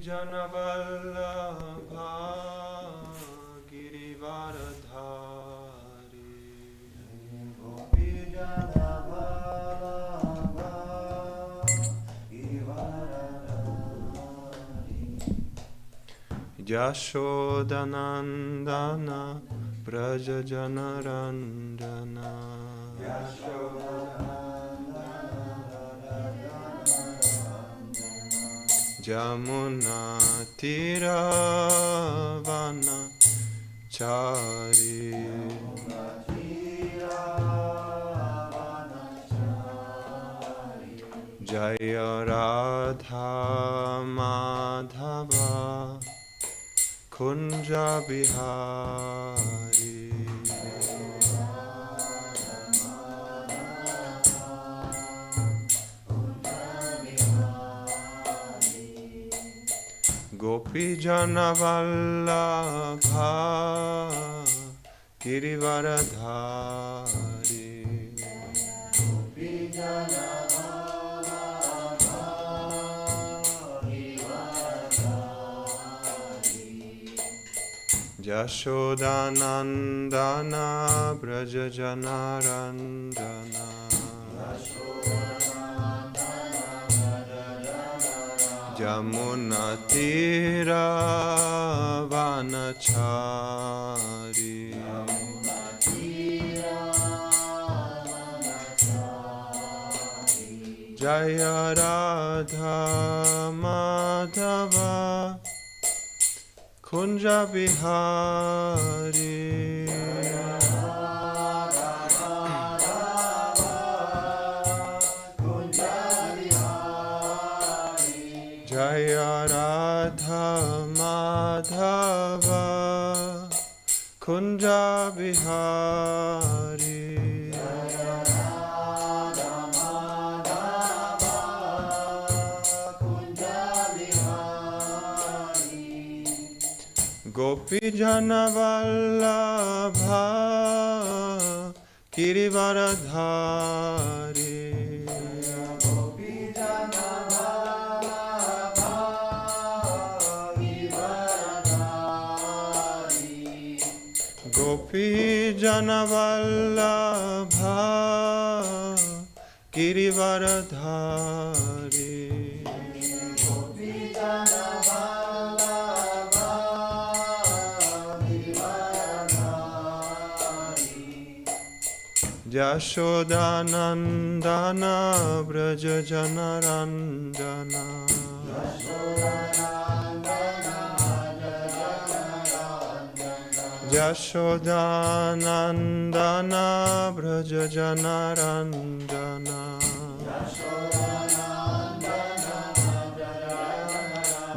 Janavallabha Girivaradhari Gopi Janavallabha Girivaradhari Yashodanandana Braja Janarandana Jamuna Tiravana Chari Jaya Radha Madhava Kunja Bihari Gopi Janavallabha Girivaradhari Gopi Janavallabha Girivaradhari Yashodanandana Braja Janarandana Jamuna Tiravana-chari Jaya Radha Madhava Kunja Bihari Jaya Radha Madhava Kunja Bihari Gopi Janavallabha Girivaradhari Gopi Janavallabha Girivaradhari Yashodanandana Braja Janarandana Yashodanandana Braja Janarandana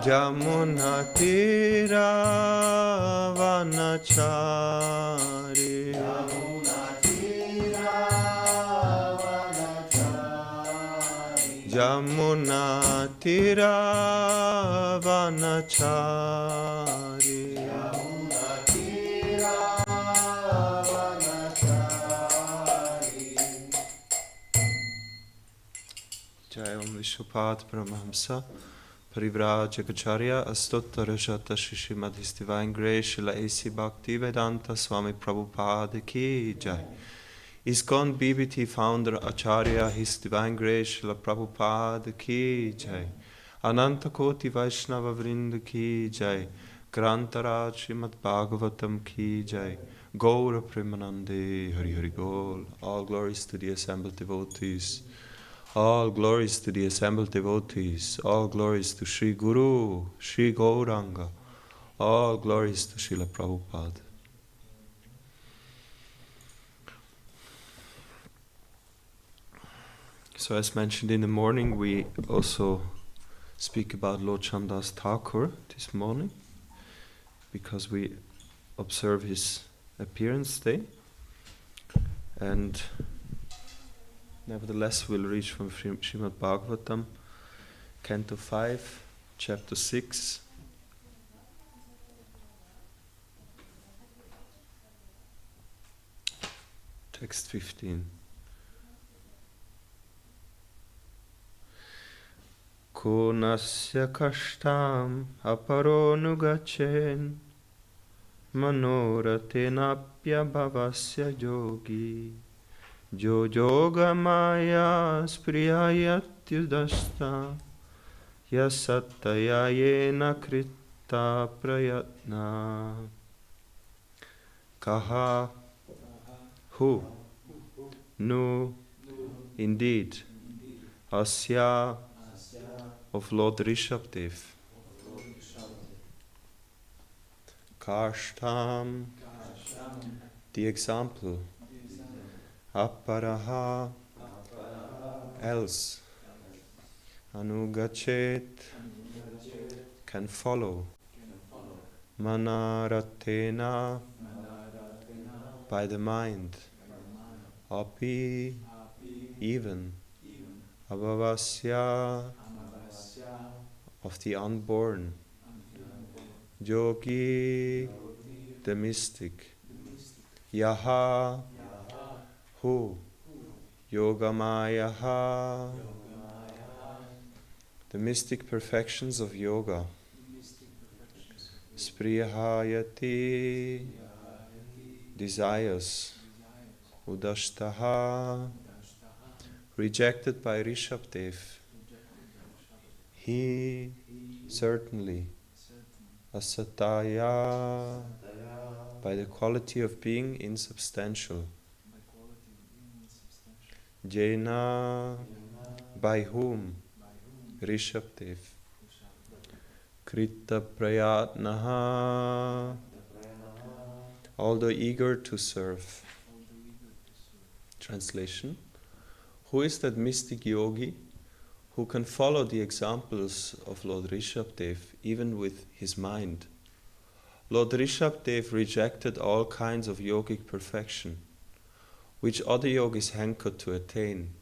Jamuna Tiravana-chari Jamuna Tiravana-chari Jai Om Vishnupat Paramahamsa Parivrajacharya Astottara Shata Shishimad His Divine Grace Shila A.C. Bhaktivedanta Swami Prabhupada Ki Jai ISKCON BBT Founder Acharya His Divine Grace Shila Prabhupada Ki Jai Ananta Koti Vaishnava Vrinda Ki Jai Grantaraj Srimad Bhagavatam Ki Jai Gaura Premanande Hari Hari Bol. All glories to the assembled devotees. All glories to the assembled devotees. All glories to Sri Guru, Sri Gauranga. All glories to Srila Prabhupada. So as mentioned in the morning, we also speak about Lord Chandas Thakur this morning because we observe his appearance day. And nevertheless, we'll reach from Srimad Bhagavatam, Canto 5, Chapter 6. Text 15. Kunasya kashtam aparonugacchen manoratenapya bhavasya yogi jo yoga maya spriyayatyudasta yasattaya yena kritta prayatna. Kaha, who, nu, indeed, asya, of Lord Rishabdev, kashtam, the example, aparaha, else, anugachet, can follow, manaratena, by the mind, api, even, abhavasya, of the unborn, yogi, the mystic, yaha, who, yogamayaha, the mystic perfections of yoga, spriyahayati, desires, udashtaha, rejected by Rishabdev. He certainly, asataya, by the quality of being insubstantial, jena, by whom, Rishabdev, krita prayatnaha, although eager to serve. Translation: who is that mystic yogi who can follow the examples of Lord Rishabdev even with his mind? Lord Rishabdev rejected all kinds of yogic perfection, which other yogis hankered to attain.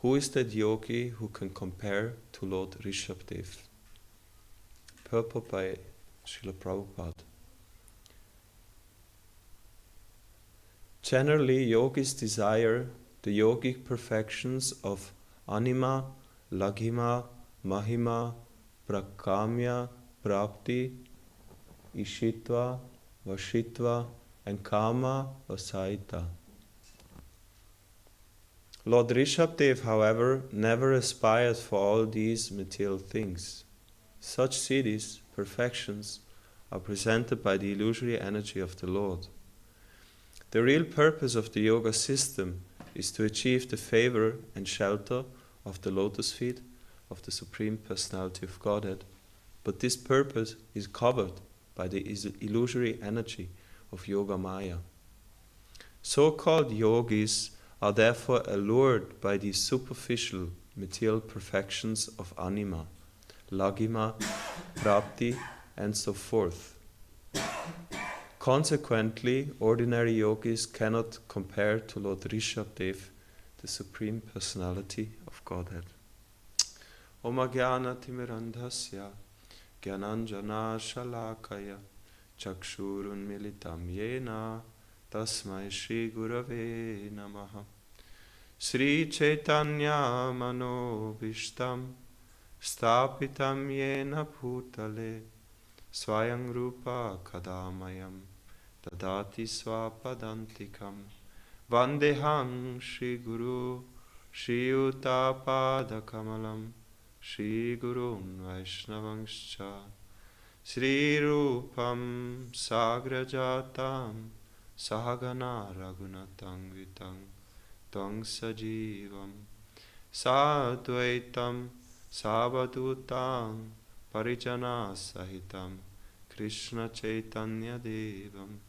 Who is that yogi who can compare to Lord Rishabdev? Purport by Srila Prabhupada. Generally, yogis desire the yogic perfections of anima, laghima, mahima, prakamya, prapti, ishitva, vashitva, and kama vasaita. Lord Rishabdev, however, never aspired for all these material things. Such siddhis, perfections, are presented by the illusory energy of the Lord. The real purpose of the yoga system is to achieve the favor and shelter of the lotus feet of the Supreme Personality of Godhead, but this purpose is covered by the illusory energy of Yoga Maya. So-called yogis are therefore allured by these superficial material perfections of anima, laghima, prapti, and so forth. Consequently, ordinary yogis cannot compare to Lord Rishabdev, the Supreme Personality of Godhead. Om Jnana Timirandhasya Jnananjana Shalakaya Chakshurun Militam Yena Tasmai Shri Gurave Namaha. Sri Chaitanya Manobishtam Stapitam Yena Bhutale Swayam Rupa Kadamayam Dadati Swapadantikam Vandeham Shri Guru Shri Utapada Kamalam Shri Gurun Vaishnavangscha Shri Rupam Sagrajatam Sahagana Raghunatang Vitang Tang Sajivam Sadvaitam Savadutang Parijana Sahitam Krishna Chaitanya Devam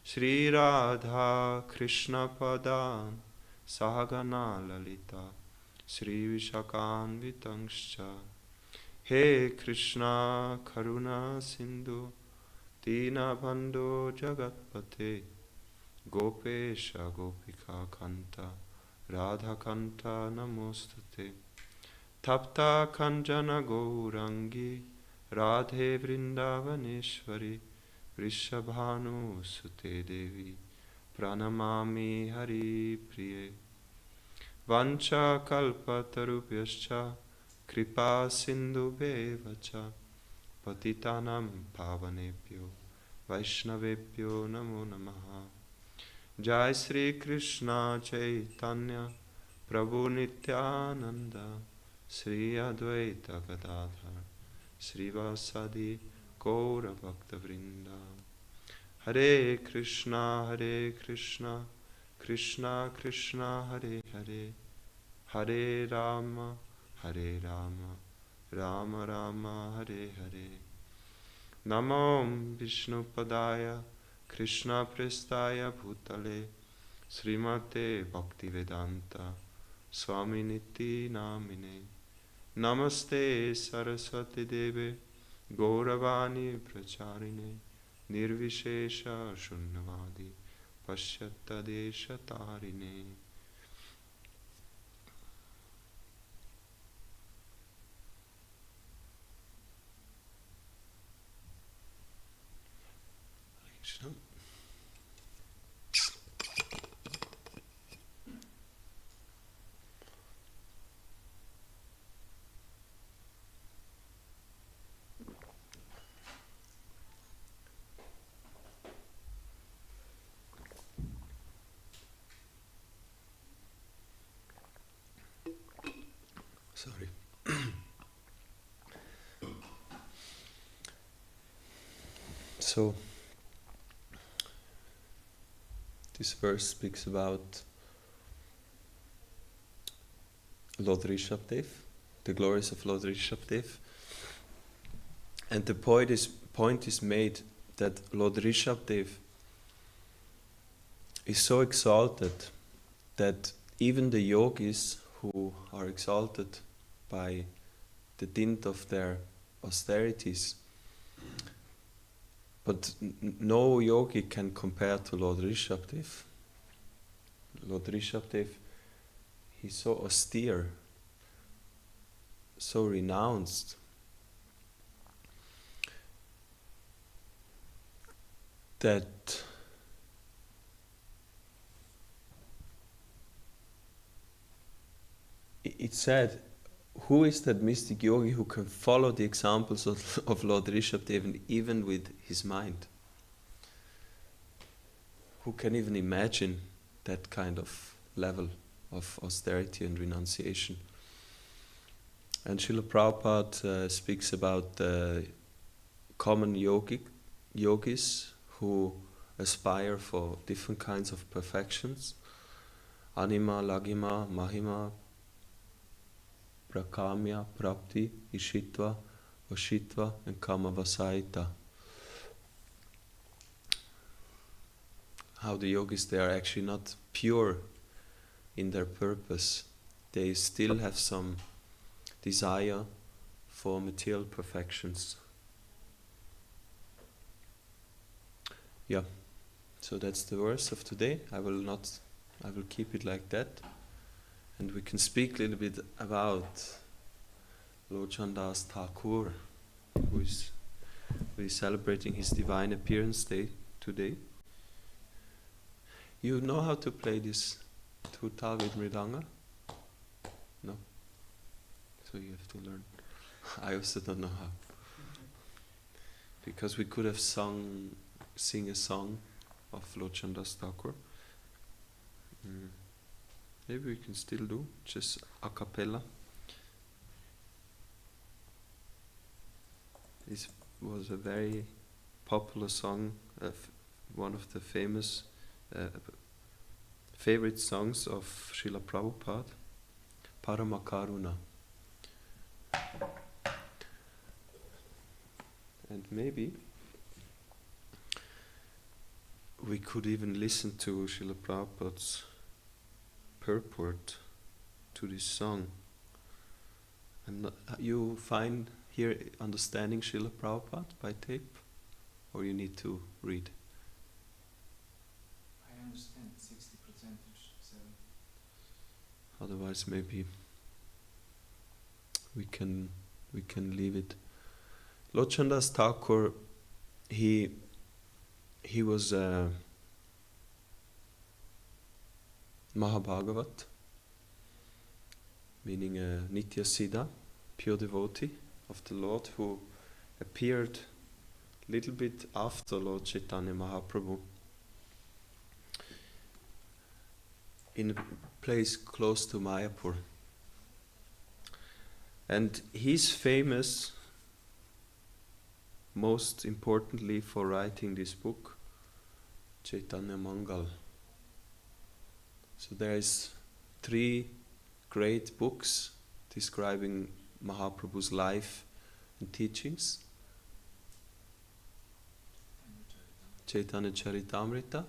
Shri Radha Krishna Padan Sahagana Lalita Shri Vishakan Vitangscha. He Krishna Karuna Sindhu Dina Bandho Jagatpate Gopesha Gopika Kanta Radha Kanta Namostate Tapta Kanjana Gourangi Radhe Vrindavaneshwari Vrishabhanu Sute Devi Pranamami Hari Priye Vancha Kalpatarubhyascha Kripa Sindhu Bevacha Patitanam Pavanebhyo Vaishnavebhyo Namo Namaha. Jai Sri Krishna Chaitanya Prabhu Nityananda Sri Advaita Gadadhar Sri Vasadi Gaura Bhakta Vrinda. Hare Krishna Krishna Krishna Hare Hare Hare Rama Rama Rama Hare Hare. Namo Vishnu Padaya Krishna Prestaya Bhutale Srimate Bhaktivedanta Swami Niti Namine. Namaste Saraswati Deve Gauravani Pracharine Nirvishesha Shunyavadi Pashyata Desha Tarine. Sorry. So, this verse speaks about Lord Rishabdev, the glories of Lord Rishabdev. And the point is made that Lord Rishabdev is so exalted that even the yogis who are exalted by the dint of their austerities, but no yogi can compare to Lord Rishabdev. Lord Rishabdev, he's so austere, so renounced, that it's said, who is that mystic yogi who can follow the examples of Lord Rishabdev even with his mind? Who can even imagine that kind of level of austerity and renunciation? And Srila Prabhupada speaks about common yogis who aspire for different kinds of perfections: anima, lagima, mahima, prakamya, prapti, ishitva, vashitva, and kama vasaita. How the yogis, they are actually not pure in their purpose. They still have some desire for material perfections. Yeah, so that's the verse of today. I will keep it like that. And we can speak a little bit about Lord Chandas Thakur, who is celebrating his divine appearance day today. You know how to play this tutal with mridanga? No? So you have to learn. I also don't know how. Because we could have sing a song of Lord Chandas Thakur. Maybe we can still do, just a cappella. This was a very popular song, one of the famous favorite songs of Srila Prabhupada, Paramakaruna. And maybe we could even listen to Srila Prabhupada's purport to this song. And you find here understanding Srila Prabhupada by tape, or you need to read? I understand 60%. Otherwise, maybe we can leave it. Lord Chandas Thakur, he was Mahabhagavat, meaning a Nitya Siddha, pure devotee of the Lord who appeared a little bit after Lord Chaitanya Mahaprabhu in a place close to Mayapur. And he's famous most importantly for writing this book, Chaitanya Mangal. So there is 3 great books describing Mahaprabhu's life and teachings. Chaitanya Charitamrita,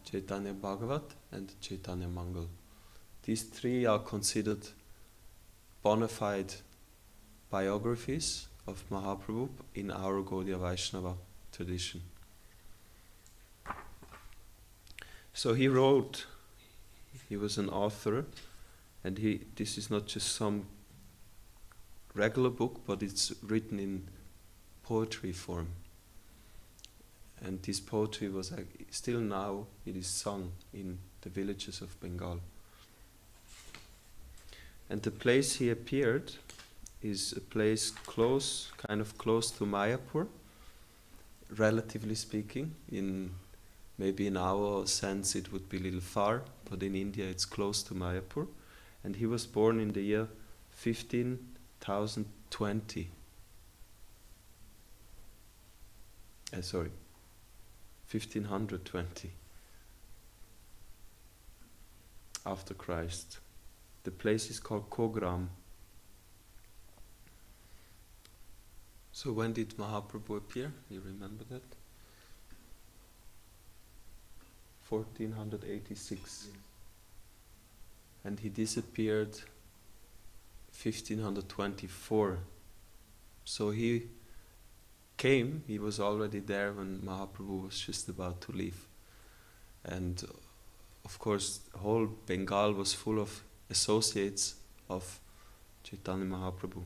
Chaitanya Bhagavat and Chaitanya Mangal. These 3 are considered bona fide biographies of Mahaprabhu in our Gaudiya Vaishnava tradition. So he wrote, he was an author, and this is not just some regular book, but it's written in poetry form. And this poetry was still now, it is sung in the villages of Bengal. And the place he appeared is a place kind of close to Mayapur, relatively speaking. Maybe in our sense it would be a little far, but in India it's close to Mayapur. And he was born in the year 1520. 1520 after Christ. The place is called Kogram. So when did Mahaprabhu appear? You remember that? 1486. Yes. And he disappeared 1524. So he came, he was already there when Mahaprabhu was just about to leave. And of course, whole Bengal was full of associates of Chaitanya Mahaprabhu.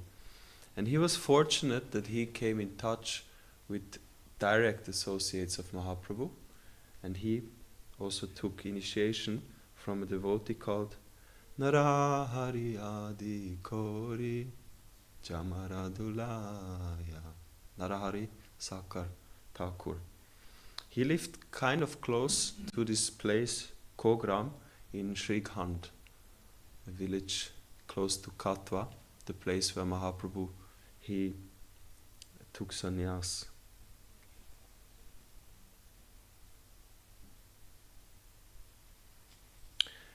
And he was fortunate that he came in touch with direct associates of Mahaprabhu, and he also took initiation from a devotee called Narahari Adi Kori Jamaradulaya. Narahari Sakar Thakur. He lived kind of close to this place, Kogram, in Srikhand, a village close to Katwa, the place where Mahaprabhu he took sannyas.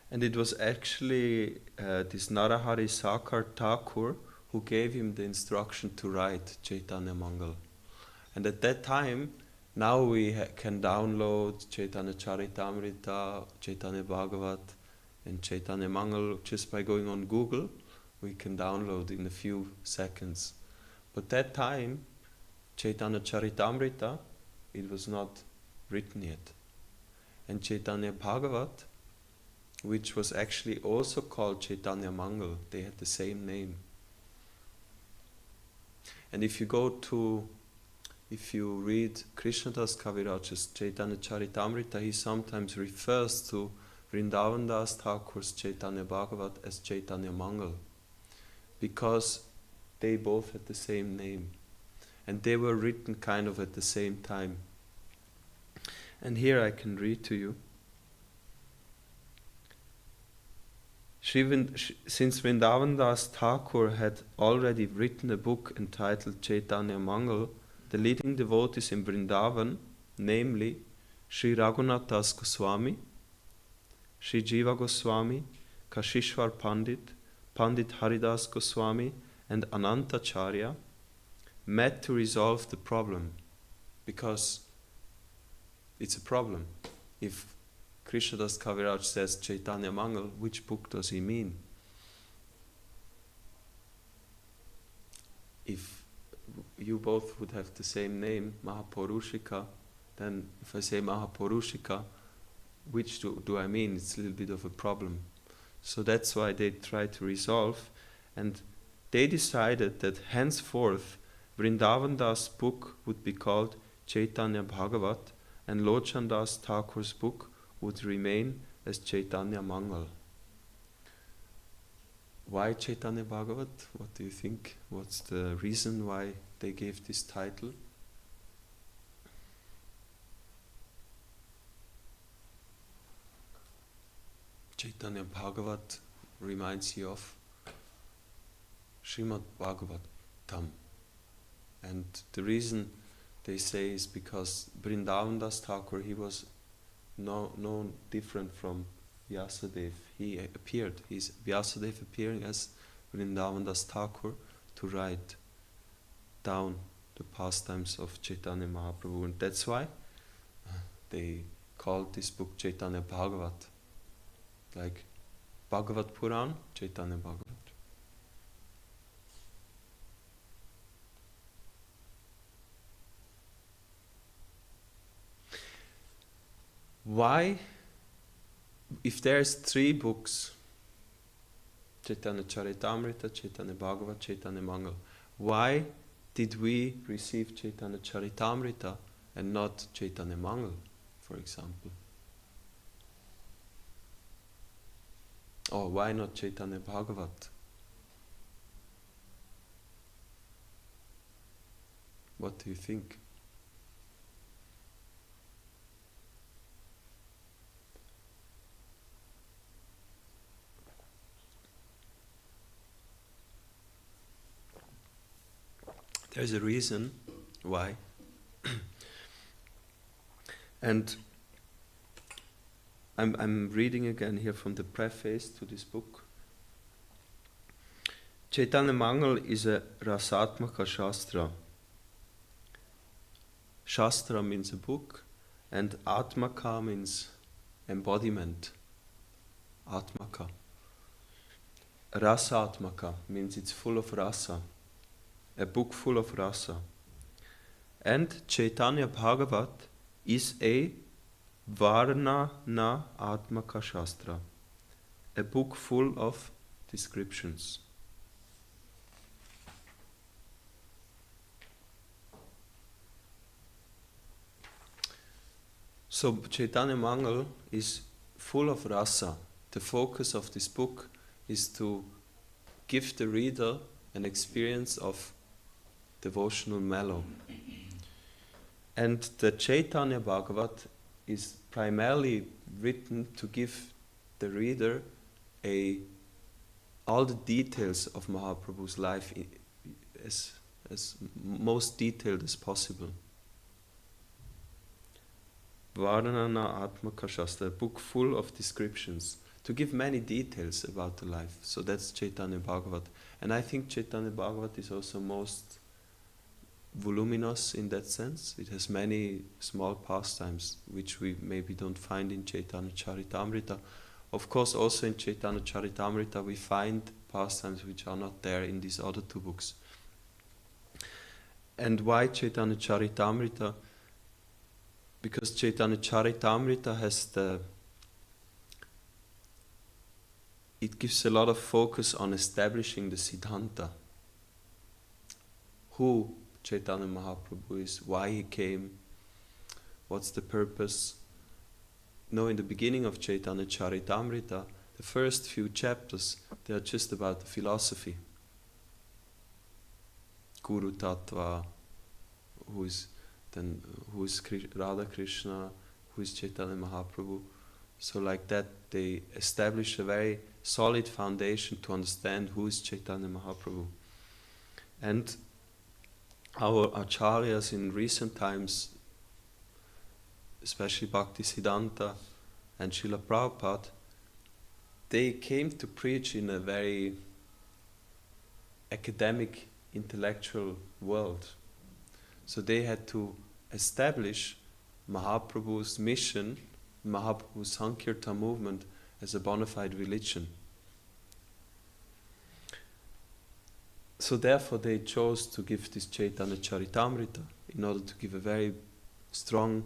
And it was actually this Narahari Sakar Thakur who gave him the instruction to write Chaitanya Mangal. And at that time, now we can download Chaitanya Charitamrita, Chaitanya Bhagavat, and Chaitanya Mangal just by going on Google. We can download in a few seconds. But that time, Chaitanya Charitamrita, it was not written yet. And Chaitanya Bhagavat, which was actually also called Chaitanya Mangal, they had the same name. And if you read Krishnadas Kaviraj's Chaitanya Charitamrita, he sometimes refers to Vrindavan Das Thakur's Chaitanya Bhagavat as Chaitanya Mangal, because they both had the same name. And they were written kind of at the same time. And here I can read to you. Since Vrindavan Das Thakur had already written a book entitled Chaitanya Mangal, the leading devotees in Vrindavan, namely Sri Raghunath Das Goswami, Sri Jiva Goswami, Kashishwar Pandit, Pandit Haridas Goswami, and Anantacharya, met to resolve the problem, because it's a problem. If Krishnadas Kaviraj says Chaitanya Mangal, which book does he mean? If you both would have the same name, Mahapurushika, then if I say Mahapurushika, which do I mean? It's a little bit of a problem. So that's why they try to resolve, and they decided that henceforth Vrindavan Das' book would be called Chaitanya Bhagavat, and Lochan Das Thakur's book would remain as Chaitanya Mangal. Why Chaitanya Bhagavat? What do you think? What's the reason why they gave this title? Chaitanya Bhagavat reminds you of Srimad Bhagavatam. And the reason they say is because Vrindavan Das Thakur, he was no different from Vyasadeva. He appeared, he's Vyasadeva appearing as Vrindavan Das Thakur to write down the pastimes of Chaitanya Mahaprabhu. And that's why they called this book Chaitanya Bhagavat. Like Bhagavat Puran, Chaitanya Bhagavat. Why, if there's 3 books, Chaitanya Charitamrita, Chaitanya Bhagavat, Chaitanya Mangal, why did we receive Chaitanya Charitamrita and not Chaitanya Mangal, for example? Or why not Chaitanya Bhagavat? What do you think? There's a reason why. And I'm reading again here from the preface to this book. Chaitanya Mangal is a Rasatmaka Shastra. Shastra means a book, and Atmaka means embodiment. Atmaka. Rasatmaka means it's full of rasa. A book full of rasa. And Chaitanya Bhagavat is a Varna na Atmaka Shastra, a book full of descriptions. So Chaitanya Mangal is full of rasa. The focus of this book is to give the reader an experience of devotional mellow. And the Chaitanya Bhagavat is primarily written to give the reader all the details of Mahaprabhu's life as most detailed as possible. Varnana Atmaka Shastra, a book full of descriptions, to give many details about the life. So that's Chaitanya Bhagavat. And I think Chaitanya Bhagavat is also most voluminous in that sense. It has many small pastimes which we maybe don't find in Chaitanya Charitamrita. Of course, also in Chaitanya Charitamrita we find pastimes which are not there in these other 2 books. And why Chaitanya Charitamrita? Because Chaitanya Charitamrita it gives a lot of focus on establishing the Siddhanta. Who Chaitanya Mahaprabhu is, why he came, what's the purpose. No, in the beginning of Chaitanya Charitamrita, the first few chapters, they are just about the philosophy. Guru Tattva, who is Radha Krishna, who is Chaitanya Mahaprabhu. So like that, they establish a very solid foundation to understand who is Chaitanya Mahaprabhu. And our acharyas in recent times, especially Bhaktisiddhanta and Srila Prabhupada, they came to preach in a very academic, intellectual world. So they had to establish Mahaprabhu's mission, Mahaprabhu's Sankirtan movement, as a bona fide religion. So therefore they chose to give this Chaitanya Charitamrita in order to give a very strong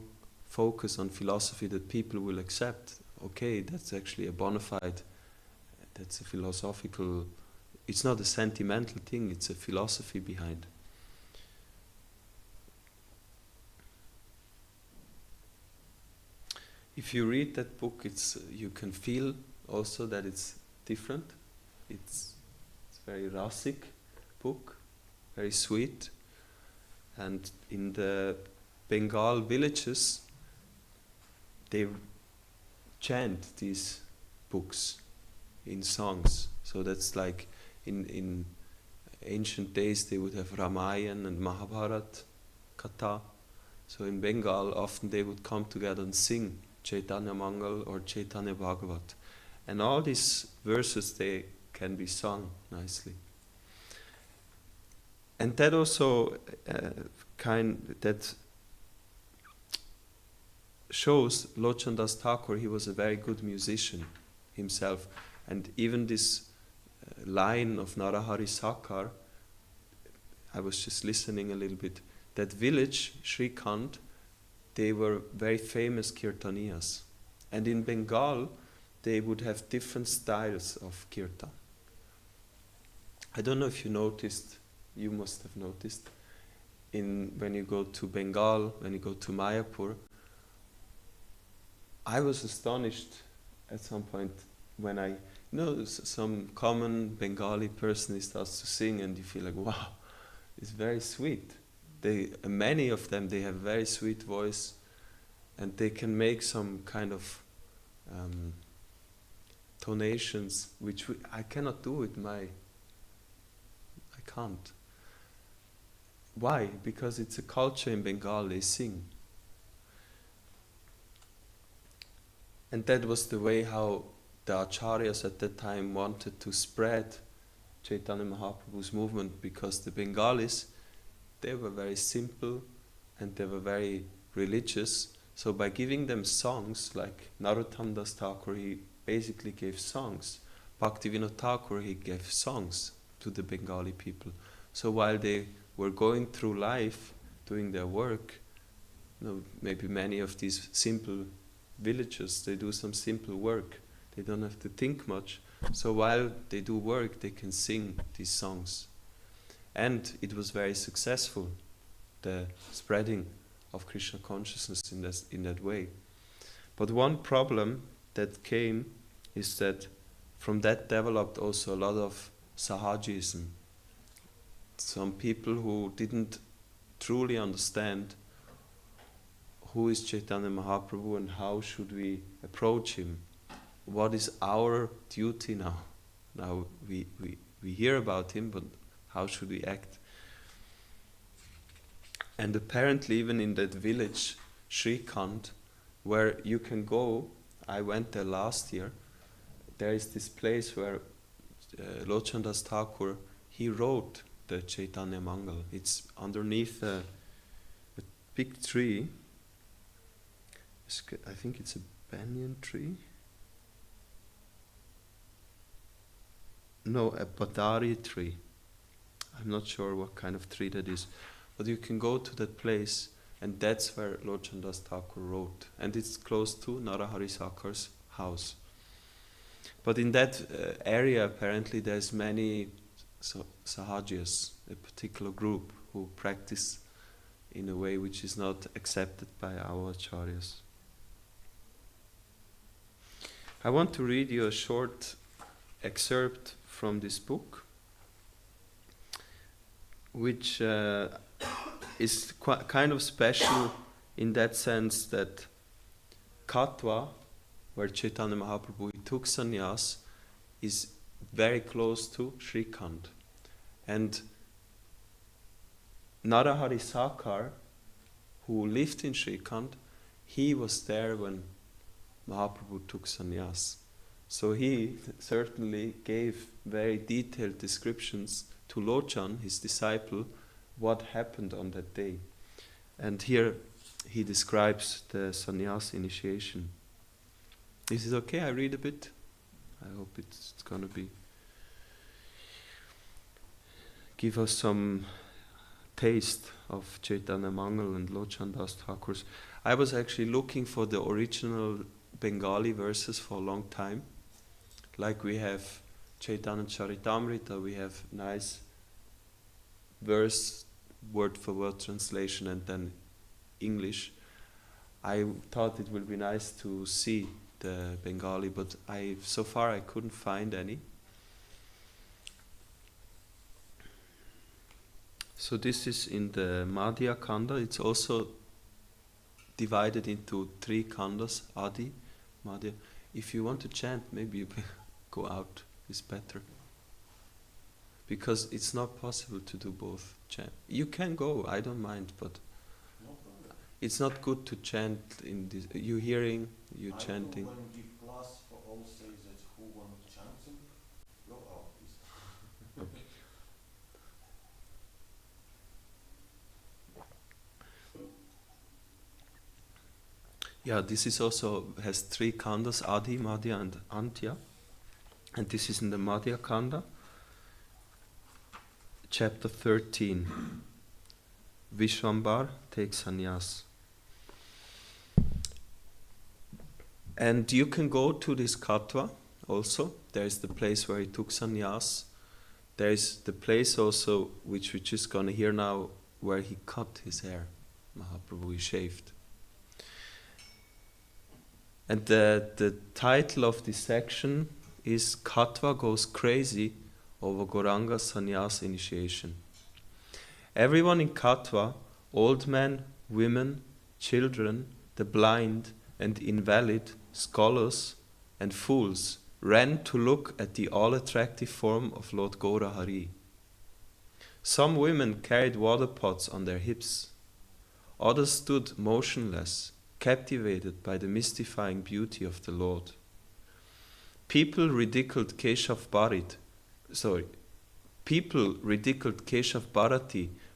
focus on philosophy that people will accept. Okay, that's actually a bona fide, that's a philosophical, it's not a sentimental thing, it's a philosophy behind. If you read that book, you can feel also that it's different. It's very rasic book, very sweet. And in the Bengal villages, they chant these books in songs. So that's like in ancient days they would have Ramayana and Mahabharat Katha. So in Bengal often they would come together and sing Chaitanya Mangal or Chaitanya Bhagavat. And all these verses, they can be sung nicely. And that also that shows Lochan Das Thakur, he was a very good musician himself. And even this line of Narahari Sakar, I was just listening a little bit, that village, Srikant, they were very famous kirtaniyas. And in Bengal, they would have different styles of kirtan. I don't know if you noticed, you must have noticed, when you go to Bengal, when you go to Mayapur, I was astonished at some point when some common Bengali person starts to sing and you feel like, wow, it's very sweet. Many of them, they have very sweet voice and they can make some kind of tonations which I cannot do with I can't. Why? Because it's a culture in Bengal, they sing. And that was the way how the acharyas at that time wanted to spread Chaitanya Mahaprabhu's movement, because the Bengalis, they were very simple and they were very religious. So by giving them songs, like Narottam Das Thakur, he basically gave songs. Bhaktivinoda Thakur, he gave songs to the Bengali people. So while they were going through life, doing their work, maybe many of these simple villages, they do some simple work. They don't have to think much. So while they do work, they can sing these songs. And it was very successful, the spreading of Krishna consciousness in that way. But one problem that came is that from that developed also a lot of Sahajism. Some people who didn't truly understand who is Chaitanya Mahaprabhu and how should we approach him. What is our duty now? Now we hear about him, but how should we act? And apparently even in that village, Srikant, where you can go, I went there last year, there is this place where Lochan Das Thakur, he wrote the Chaitanya Mangal. It's underneath a big tree. I think it's a banyan tree. No, a badari tree. I'm not sure what kind of tree that is. But you can go to that place, and that's where Lochan Das Thakur wrote. And it's close to Narahari Sakar's house. But in that area, apparently, there's many Sahajiyas, a particular group who practice in a way which is not accepted by our acharyas. I want to read you a short excerpt from this book, which is kind of special in that sense that Katwa, where Chaitanya Mahaprabhu took sannyas, is very close to Srikant. And Narahari Sakar, who lived in Srikant, he was there when Mahaprabhu took sannyas. So he certainly gave very detailed descriptions to Lochan, his disciple, what happened on that day. And here he describes the sannyas initiation. Is it okay? I read a bit. I hope it's going to give us some taste of Chaitanya Mangal and Lochan Das Thakur's. I was actually looking for the original Bengali verses for a long time. Like we have Chaitanya Charitamrita, we have nice verse, word for word translation, and then English. I thought it would be nice to see the Bengali, but so far I couldn't find any. So this is in the Madhya Kanda. It's also divided into 3 khandas, Adi, Madhya. If you want to chant, maybe you go out. It's better. Because it's not possible to do both chant. You can go, I don't mind, but No problem. it's not good to chant in this. You hearing, you chanting. I will give class for all sages who want chanting. Go out, please. Yeah, this is also has 3 khandas, Adi, Madhya and Antya. And this is in the Madhya Kanda, chapter 13. Vishwambar takes sannyas. And you can go to this Katwa also. There is the place where he took sannyas. There is the place also, which we're just going to hear now, where he cut his hair. Mahaprabhu, he shaved. And the title of this section is Katwa Goes Crazy over Gauranga Sannyas Initiation. Everyone in Katwa, old men, women, children, the blind and invalid, scholars and fools, ran to look at the all-attractive form of Lord Gaura Hari. Some women carried water pots on their hips. Others stood motionless, captivated by the mystifying beauty of the Lord. People ridiculed Keshav Bharati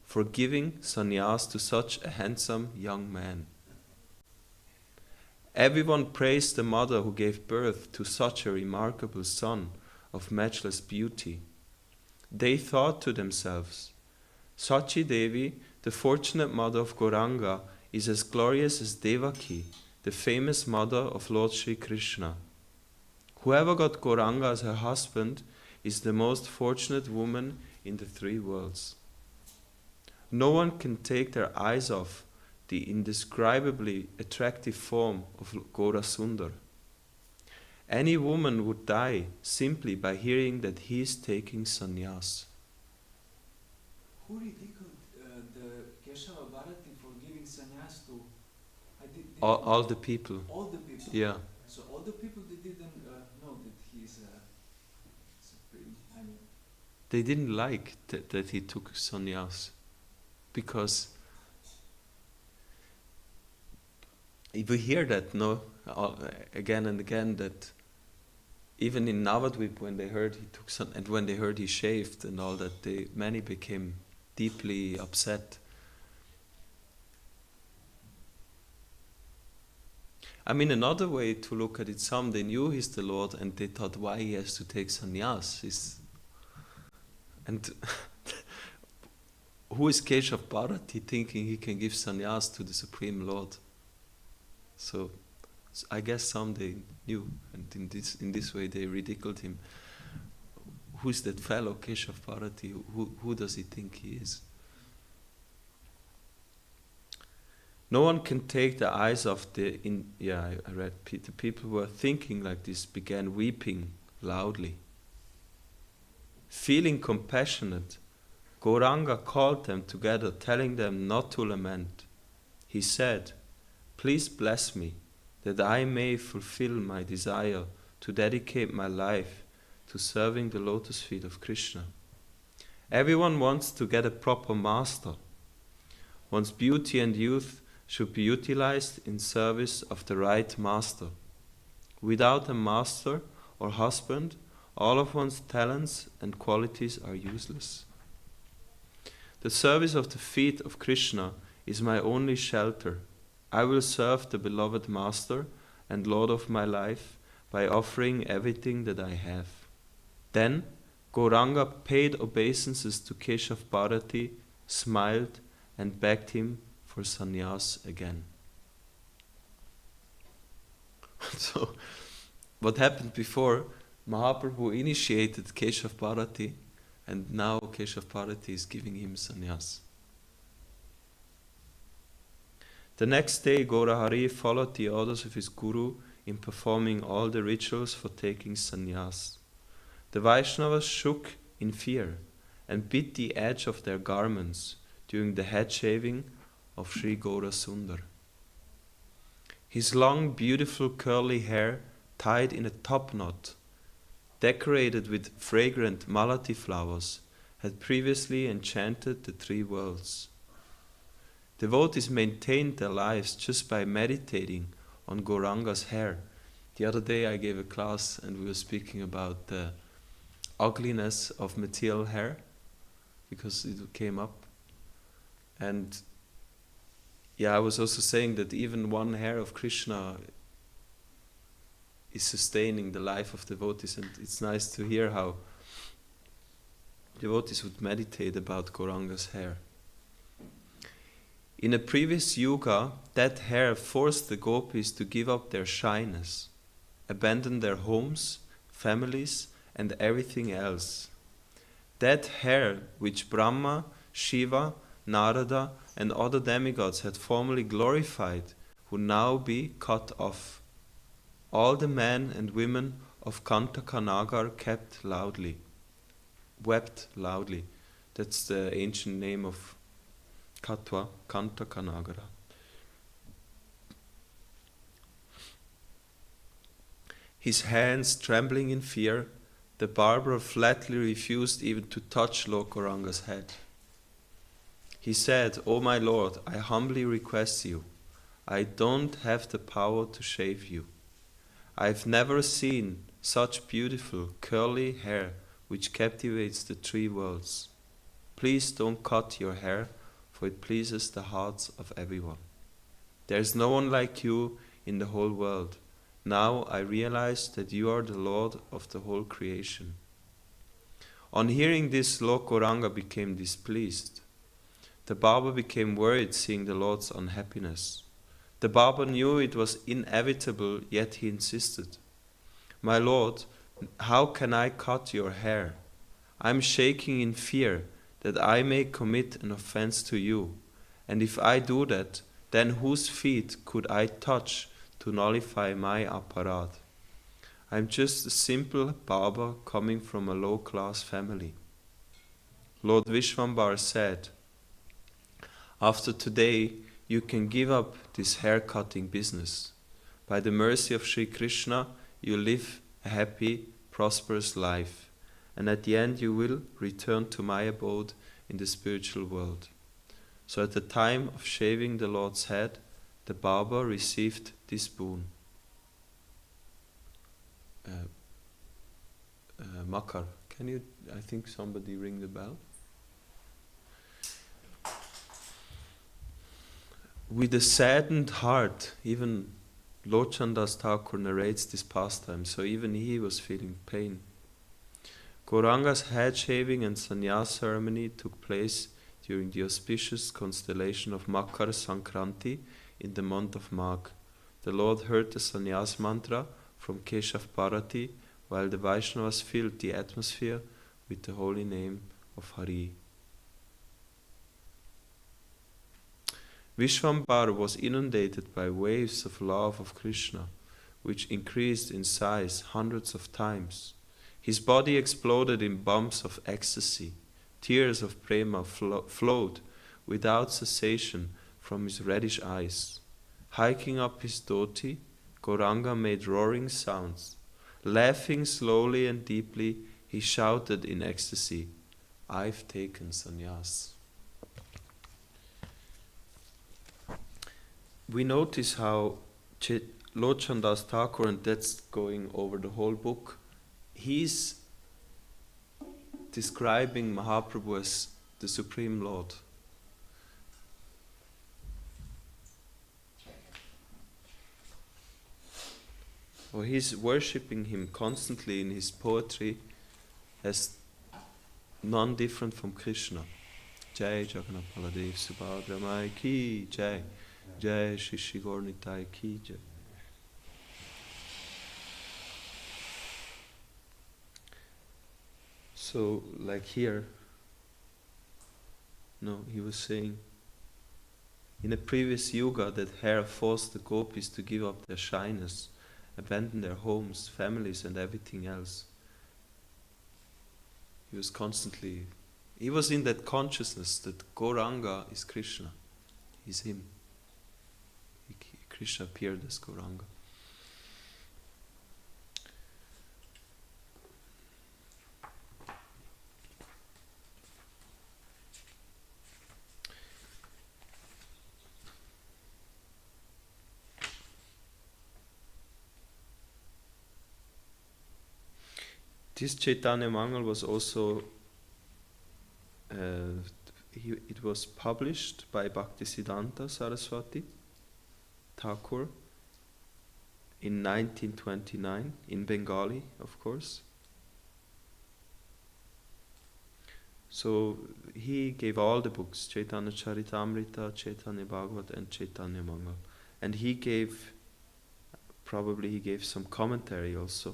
for giving sannyas to such a handsome young man. Everyone praised the mother who gave birth to such a remarkable son of matchless beauty. They thought to themselves, Sachi Devi, the fortunate mother of Gauranga, is as glorious as Devaki, the famous mother of Lord Sri Krishna. Whoever got Gauranga as her husband is the most fortunate woman in the 3 worlds. No one can take their eyes off the indescribably attractive form of Gaura Sundar. Any woman would die simply by hearing that he is taking sannyas. Who ridiculed the Keshava Bharati for giving sannyas to? All the people. All the people. Yeah. So all the people they didn't know that he is supreme. I mean, They didn't like that he took sannyas, because we hear that again and again, that even in Navadvip, when they heard he took and when they heard he shaved and all that, many became deeply upset. I mean, another way to look at it, some they knew he's the Lord and they thought, why he has to take sannyas? And who is Keshav Bharati thinking he can give sannyas to the Supreme Lord? So I guess some they knew, and in this way they ridiculed him. Who's that fellow Keshav Bharati? Who does he think he is? No one can take the eyes off I read, the people who were thinking like this began weeping loudly. Feeling compassionate, Gauranga called them together, telling them not to lament. He said, "Please bless me, that I may fulfill my desire to dedicate my life to serving the lotus feet of Krishna. Everyone wants to get a proper master. One's beauty and youth should be utilized in service of the right master. Without a master or husband, all of one's talents and qualities are useless. The service of the feet of Krishna is my only shelter. I will serve the beloved master and Lord of my life by offering everything that I have." Then Gauranga paid obeisances to Keshav Bharati, smiled and begged him for sannyas again. So, what happened before? Mahaprabhu initiated Keshav Bharati, and now Keshav Bharati is giving him sannyas. The next day, Gaura Hari followed the orders of his guru in performing all the rituals for taking sannyas. The Vaishnavas shook in fear, and bit the edge of their garments during the head shaving of Sri Gaura Sundar. His long, beautiful curly hair tied in a top knot, decorated with fragrant malati flowers, had previously enchanted the three worlds. Devotees maintained their lives just by meditating on Gauranga's hair. The other day I gave a class and we were speaking about the ugliness of material hair, because it came up. And yeah, I was also saying that even one hair of Krishna is sustaining the life of devotees, and it's nice to hear how devotees would meditate about Gauranga's hair. In a previous yuga, that hair forced the gopis to give up their shyness, abandon their homes, families, and everything else. That hair which Brahma, Shiva, Narada, and other demigods had formerly glorified would now be cut off. All the men and women of Kantaka wept loudly. That's the ancient name of Katwa, Kantakanagara. His hands trembling in fear, the barber flatly refused even to touch Lord Gauranga's head. He said, "O my lord, I humbly request you, I don't have the power to shave you. I've never seen such beautiful curly hair which captivates the three worlds. Please don't cut your hair, for it pleases the hearts of everyone. There is no one like you in the whole world. Now I realize that you are the Lord of the whole creation." On hearing this, Lord Gauranga became displeased. The barber became worried seeing the Lord's unhappiness. The barber knew it was inevitable, yet he insisted, "My lord, how can I cut your hair? I am shaking in fear that I may commit an offense to you, and if I do that, then whose feet could I touch to nullify my aparad? I am just a simple barber coming from a low-class family." Lord Vishwambar said, "After today, you can give up this hair-cutting business. By the mercy of Sri Krishna, you live a happy, prosperous life, and at the end you will return to my abode in the spiritual world." So at the time of shaving the Lord's head, the barber received this boon. Makar, can you, I think somebody ring the bell? With a saddened heart, even Lord Chandas Thakur narrates this pastime, so even he was feeling pain. Gauranga's head shaving and sannyas ceremony took place during the auspicious constellation of Makar Sankranti in the month of Magh. The Lord heard the sannyas mantra from Keshav Bharati, while the Vaishnavas filled the atmosphere with the holy name of Hari. Vishwambar was inundated by waves of love of Krishna, which increased in size hundreds of times. His body exploded in bumps of ecstasy. Tears of prema flowed without cessation from his reddish eyes. Hiking up his dhoti, Gauranga made roaring sounds. Laughing slowly and deeply, he shouted in ecstasy, "I've taken sannyas." We notice how Lord Chandas Thakur, and that's going over the whole book, he's describing Mahaprabhu as the Supreme Lord. Or he's worshipping him constantly in his poetry as none different from Krishna. Jai Jagannath Baladev Subhadra Mai Ki Jai. Jai Shri Shri Gaur Nitai Ki Jai. So, like here, no, he was saying, in a previous yuga, that hair forced the gopis to give up their shyness, abandon their homes, families, and everything else. He was constantly He was in that consciousness that Gauranga is Krishna. He's him. Krishna appeared as Gauranga. This Chaitanya Mangal was also, it was published by Bhaktisiddhanta Saraswati Thakur in 1929 in Bengali, of course. So he gave all the books, Chaitanya Charitamrita, Chaitanya Bhagavat and Chaitanya Mangal. And he gave some commentary also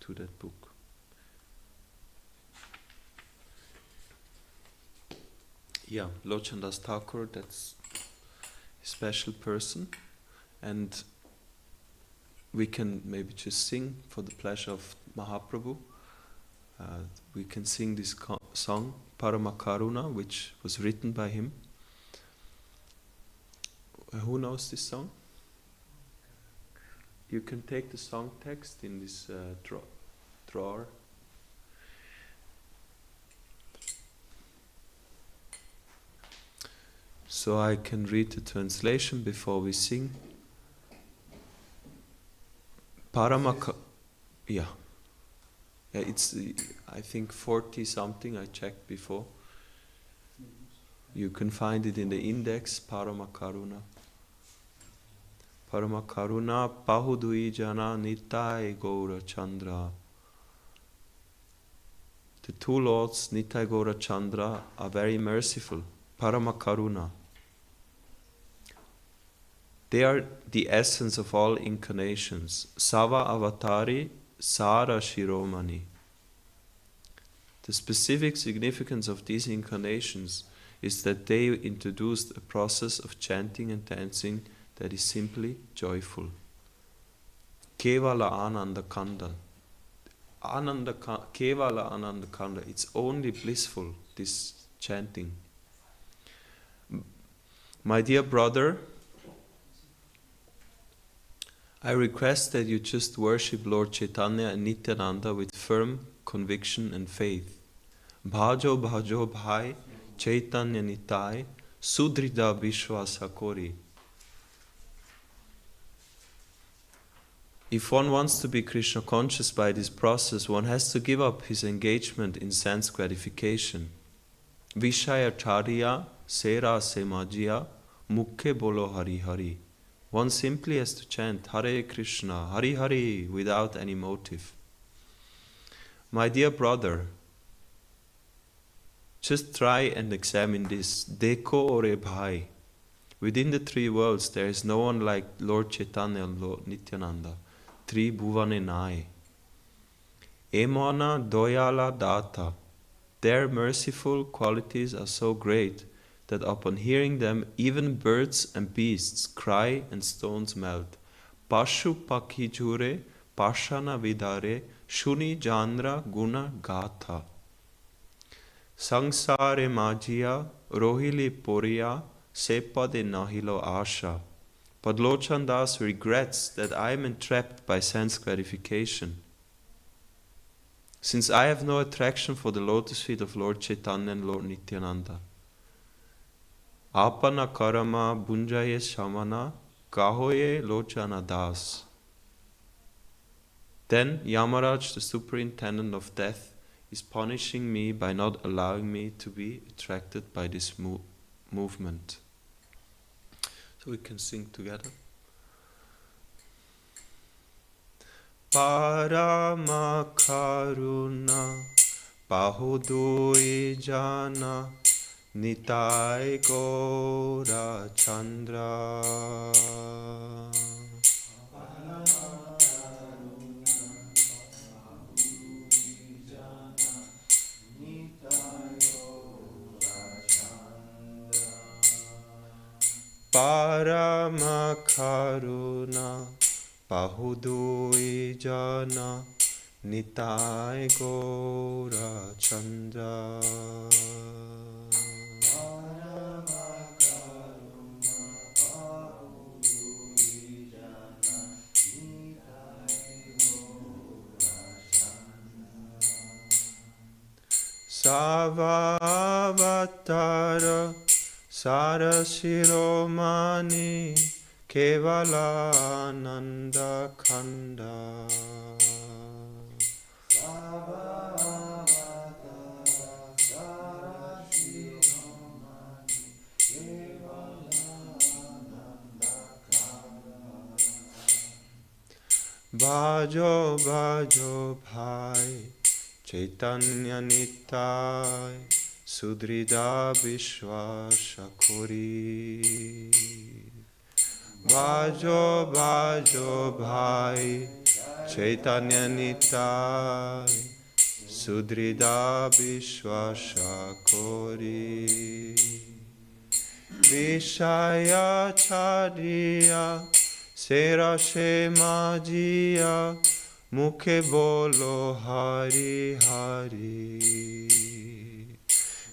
to that book. Yeah, Lochandas Thakur, that's a special person, and we can maybe just sing for the pleasure of Mahaprabhu. We can sing this song, Paramakaruna, which was written by him. Who knows this song? You can take the song text in this drawer. So I can read the translation before we sing. Yeah, it's I think 40 something. I checked before. You can find it in the index. Paramakaruna. Paramakaruna Pahudui Jana Nitai Gaura Chandra. The two lords Nitai Gaura Chandra are very merciful. Paramakaruna. They are the essence of all incarnations. Sava Avatari Sara Shiromani. The specific significance of these incarnations is that they introduced a process of chanting and dancing that is simply joyful. Kevala Ananda Kanda. Kevala Ananda Kanda. It's only blissful, this chanting. My dear brother, I request that you just worship Lord Chaitanya and Nityananda with firm conviction and faith. Bhajo bhajo bhai Chaitanya Nitai Sudrida Vishwasa Kori. If one wants to be Krishna conscious by this process, one has to give up his engagement in sense gratification. Vishaya Chariya Sera Semajia Mukke Bolo Hari Hari. One simply has to chant Hare Krishna, Hari Hari without any motive. My dear brother, just try and examine this. Deko ore bhai. Within the three worlds, there is no one like Lord Chaitanya and Lord Nityananda. Tri bhuvane nai. Emana doyala data. Their merciful qualities are so great that upon hearing them, even birds and beasts cry and stones melt. Pashu pakhi jure, pashana vidare, shuni jandra guna gatha. Sangsare majia, rohili poriya, sepade nahilo asha. But Lochandas regrets that I am entrapped by sense gratification. Since I have no attraction for the lotus feet of Lord Chaitanya and Lord Nityananda. Apana karama bunjaye shamana kahoye lochana das. Then Yamaraj, the superintendent of death, is punishing me by not allowing me to be attracted by this movement. So we can sing together. Parama karuna pahudoi jana Nitai Gaura Chandra. Parama Karuna Pahudui Jana Nitai Gaura Chandra. Savavatara Sarasiromani Kevalananda Khanda. Bhajo Bhajo Bhai Chaitanya Nitai Sudrida Vishwasa Kori. Bhajo Bhajo Bhai Chaitanya Nitai Sudrida Vishwasa Kori. Vishaya Chariya Sera Shemajiya Mukhe Bolo Hari Hari.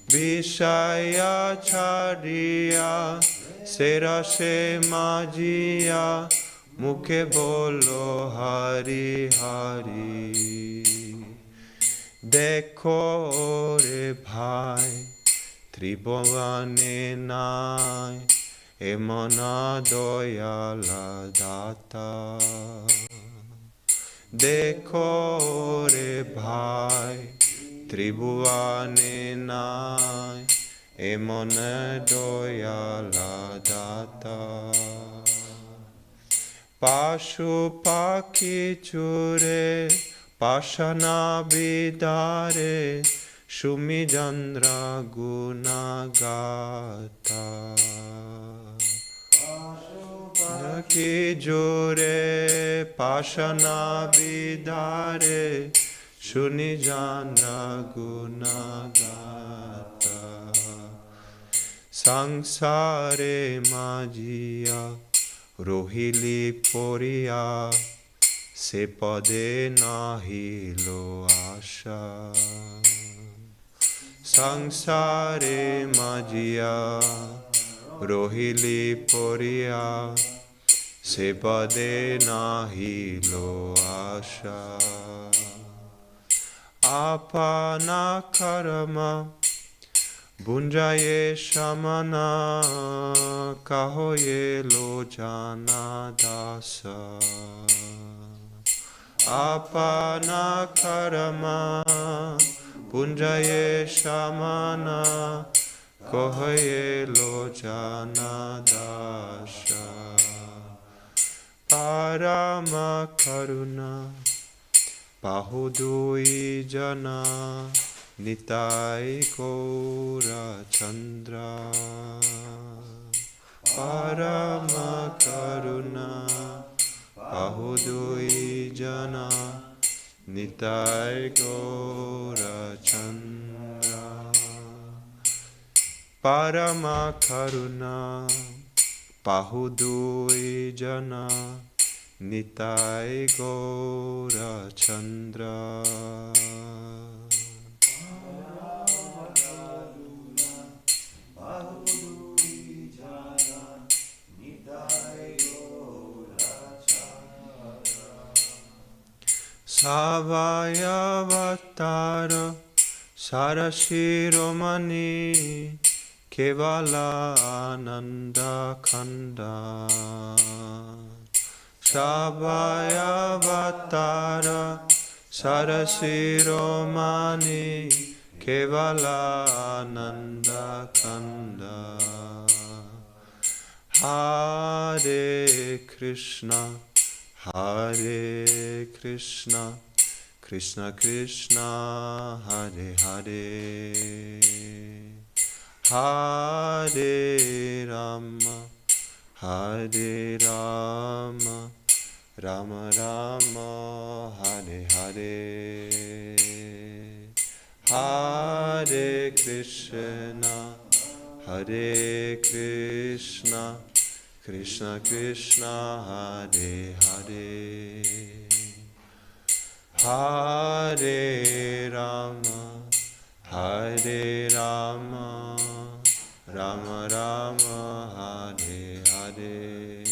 Vishaya Chariya Sera Shemajiya Mukhe Bolo Hari Hari. Dekho re bhai Tribhavane nai Emana doyala data. Dekho re bhai Tribhavane nai Emana doyala data. Pashu Pakhi Chure Pashana Vidare Shumi Chandra Gunagata. Ki Jure Pashana Vidare Shuni Chandra Gunagata. Sangsare Majiya Rohili Poriya Se pade nahi lo asha. Sangsare majiya rohili poriya Se pade nahi lo asha. Apana karma Bunjaye shamana kahoye lo jana dasa. Apana karma Bunjaye shamana kahoye lo jana dasa. Parama karuna Bahudui jana Nitai Gaura Chandra. Parama Karuna Bahudui Jana Nitai Gaura Chandra. Parama Karuna Bahudui Jana Nitai Gaura Chandra. Savayavatara Sarashiromani Kevala Ananda Khanda. Savayavatara Sarashiromani Kevala Ananda Khanda. Hare Krishna Hare Krishna Krishna Krishna Hare Hare. Hare Rama Hare Rama Rama Rama Hare Hare. Hare Krishna Hare Krishna Krishna Krishna Hare Hare. Hare Rama, Hare Rama, Rama Rama, Hare Hare.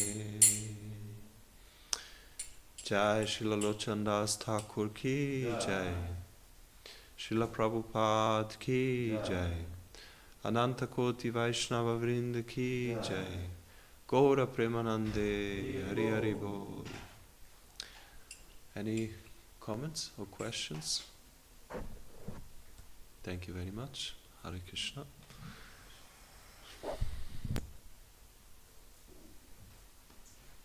Jai Srila Lochandas Thakur ki Jai. Srila Prabhupada ki Jai. Ananta Koti Vaishnava Vrinda ki Jai. Gaura Premanande Hari Hari Bol. Any comments or questions? Thank you very much. Hare Krishna.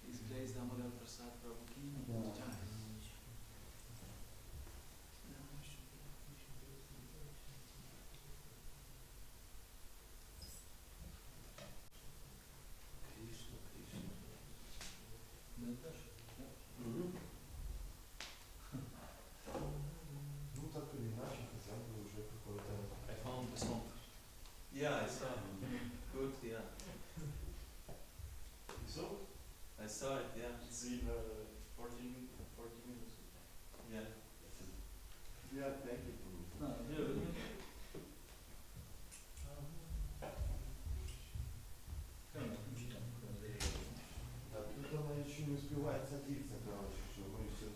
His Grace Damodar Prasad Prabhu ki Jai. Krishna, Krishna. Ну так или иначе, хотя бы уже какой-то... I found the song. Yeah, I saw. Good, yeah. So, I saw it, yeah. it's in 40 minutes. Yeah. Yeah, thank you. Да, тут она еще не успевает садиться, короче, что мы все